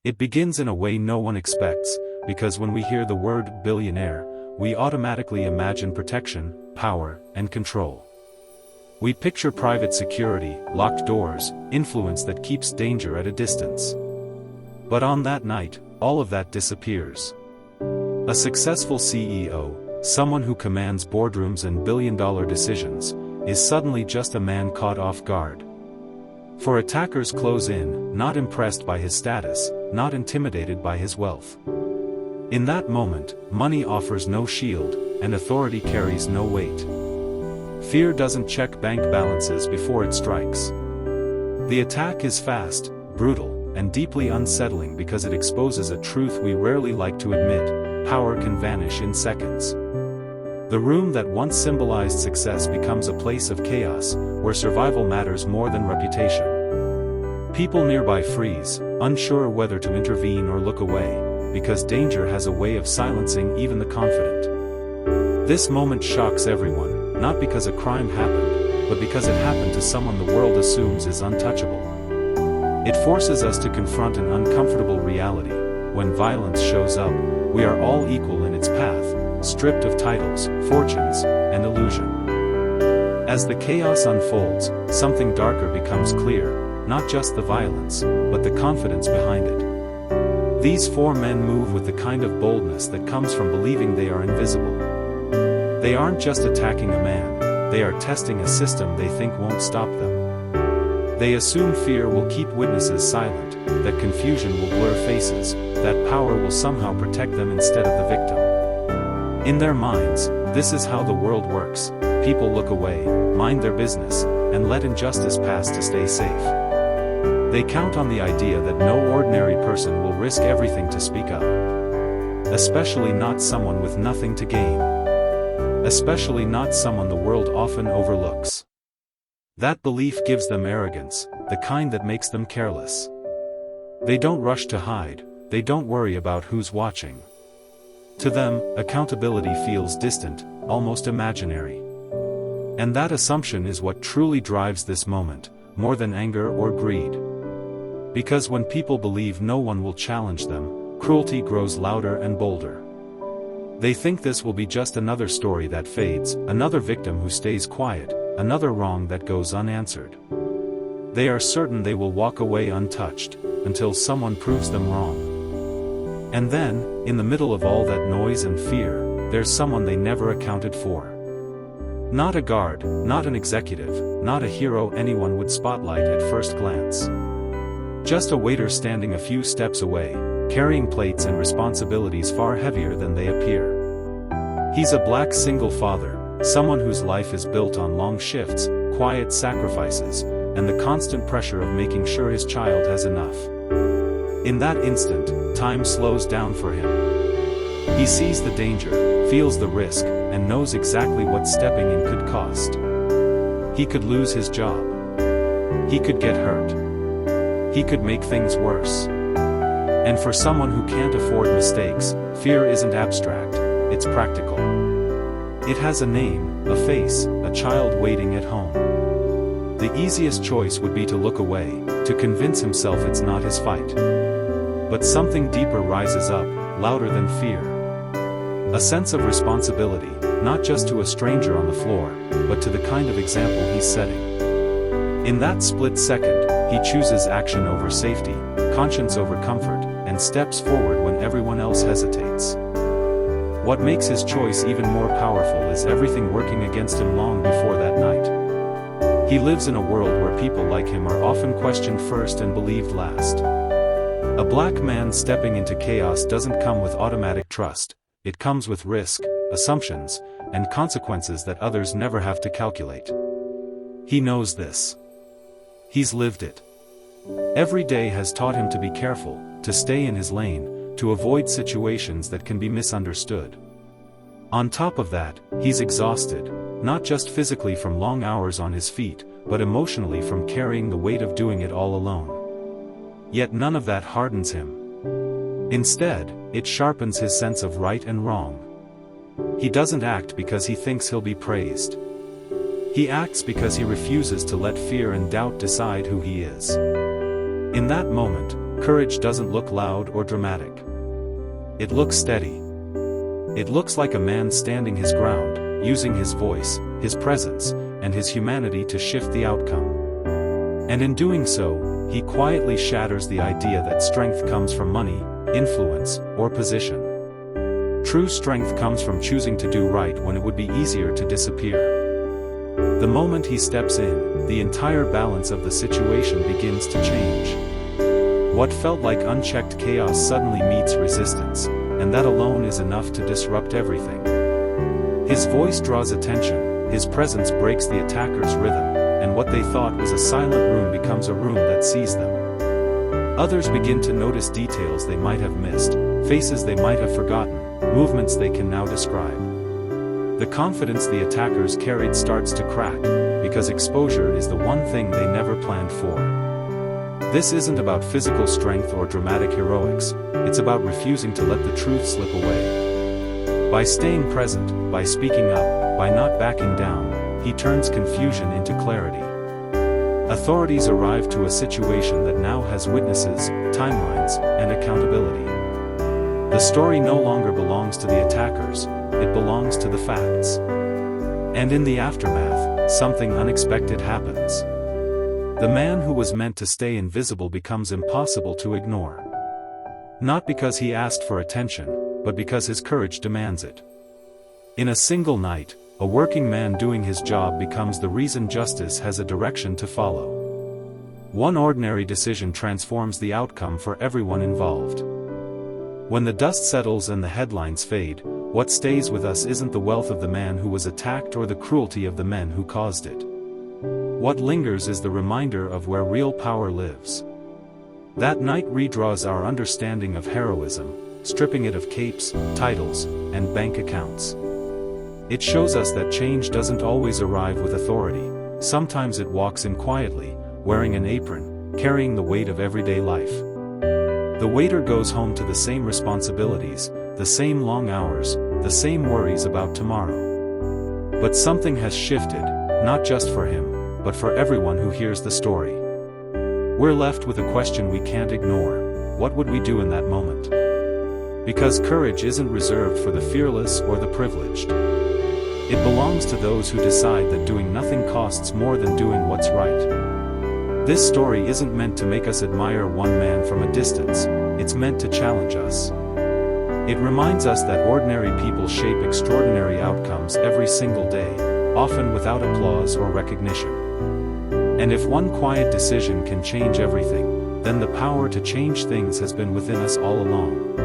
It begins in a way no one expects, because when we hear the word billionaire, we automatically imagine protection, power, and control. We picture private security, locked doors, influence that keeps danger at a distance. But on that night, all of that disappears. A successful CEO, someone who commands boardrooms and billion-dollar decisions, is suddenly just a man caught off guard. For attackers close in, not impressed by his status, not intimidated by his wealth. In that moment, money offers no shield, and authority carries no weight. Fear doesn't check bank balances before it strikes. The attack is fast, brutal, and deeply unsettling because it exposes a truth we rarely like to admit: power can vanish in seconds. The room that once symbolized success becomes a place of chaos, where survival matters more than reputation. People nearby freeze, unsure whether to intervene or look away, because danger has a way of silencing even the confident. This moment shocks everyone, not because a crime happened, but because it happened to someone the world assumes is untouchable. It forces us to confront an uncomfortable reality: when violence shows up, we are all equal in its path, stripped of titles, fortunes, and illusion. As the chaos unfolds, something darker becomes clear: not just the violence, but the confidence behind it. These four men move with the kind of boldness that comes from believing they are invisible. They aren't just attacking a man, they are testing a system they think won't stop them. They assume fear will keep witnesses silent, that confusion will blur faces, that power will somehow protect them instead of the victim. In their minds, this is how the world works: people look away, mind their business, and let injustice pass to stay safe. They count on the idea that no ordinary person will risk everything to speak up. Especially not someone with nothing to gain. Especially not someone the world often overlooks. That belief gives them arrogance, the kind that makes them careless. They don't rush to hide, they don't worry about who's watching. To them, accountability feels distant, almost imaginary. And that assumption is what truly drives this moment, more than anger or greed. Because when people believe no one will challenge them, cruelty grows louder and bolder. They think this will be just another story that fades, another victim who stays quiet, another wrong that goes unanswered. They are certain they will walk away untouched, until someone proves them wrong. And then, in the middle of all that noise and fear, there's someone they never accounted for. Not a guard, not an executive, not a hero anyone would spotlight at first glance. Just a waiter standing a few steps away, carrying plates and responsibilities far heavier than they appear. He's a black single father, someone whose life is built on long shifts, quiet sacrifices, and the constant pressure of making sure his child has enough. In that instant, time slows down for him. He sees the danger, feels the risk, and knows exactly what stepping in could cost. He could lose his job. He could get hurt. He could make things worse. And for someone who can't afford mistakes, fear isn't abstract, it's practical. It has a name, a face, a child waiting at home. The easiest choice would be to look away, to convince himself it's not his fight. But something deeper rises up, louder than fear. A sense of responsibility, not just to a stranger on the floor, but to the kind of example he's setting. In that split second, he chooses action over safety, conscience over comfort, and steps forward when everyone else hesitates. What makes his choice even more powerful is everything working against him long before that night. He lives in a world where people like him are often questioned first and believed last. A black man stepping into chaos doesn't come with automatic trust, it comes with risk, assumptions, and consequences that others never have to calculate. He knows this. He's lived it. Every day has taught him to be careful, to stay in his lane, to avoid situations that can be misunderstood. On top of that, he's exhausted, not just physically from long hours on his feet, but emotionally from carrying the weight of doing it all alone. Yet none of that hardens him. Instead, it sharpens his sense of right and wrong. He doesn't act because he thinks he'll be praised. He acts because he refuses to let fear and doubt decide who he is. In that moment, courage doesn't look loud or dramatic. It looks steady. It looks like a man standing his ground, using his voice, his presence, and his humanity to shift the outcome. And in doing so, he quietly shatters the idea that strength comes from money, influence, or position. True strength comes from choosing to do right when it would be easier to disappear. The moment he steps in, the entire balance of the situation begins to change. What felt like unchecked chaos suddenly meets resistance, and that alone is enough to disrupt everything. His voice draws attention, his presence breaks the attacker's rhythm, and what they thought was a silent room becomes a room that sees them. Others begin to notice details they might have missed, faces they might have forgotten, movements they can now describe. The confidence the attackers carried starts to crack, because exposure is the one thing they never planned for. This isn't about physical strength or dramatic heroics, it's about refusing to let the truth slip away. By staying present, by speaking up, by not backing down, he turns confusion into clarity. Authorities arrive to a situation that now has witnesses, timelines, and accountability. The story no longer belongs to the attackers, it belongs to the facts. And in the aftermath, something unexpected happens. The man who was meant to stay invisible becomes impossible to ignore. Not because he asked for attention, but because his courage demands it. In a single night, a working man doing his job becomes the reason justice has a direction to follow. One ordinary decision transforms the outcome for everyone involved. When the dust settles and the headlines fade, what stays with us isn't the wealth of the man who was attacked or the cruelty of the men who caused it. What lingers is the reminder of where real power lives. That night redraws our understanding of heroism, stripping it of capes, titles, and bank accounts. It shows us that change doesn't always arrive with authority, sometimes it walks in quietly, wearing an apron, carrying the weight of everyday life. The waiter goes home to the same responsibilities, the same long hours, the same worries about tomorrow. But something has shifted, not just for him, but for everyone who hears the story. We're left with a question we can't ignore: what would we do in that moment? Because courage isn't reserved for the fearless or the privileged. It belongs to those who decide that doing nothing costs more than doing what's right. This story isn't meant to make us admire one man from a distance, it's meant to challenge us. It reminds us that ordinary people shape extraordinary outcomes every single day, often without applause or recognition. And if one quiet decision can change everything, then the power to change things has been within us all along.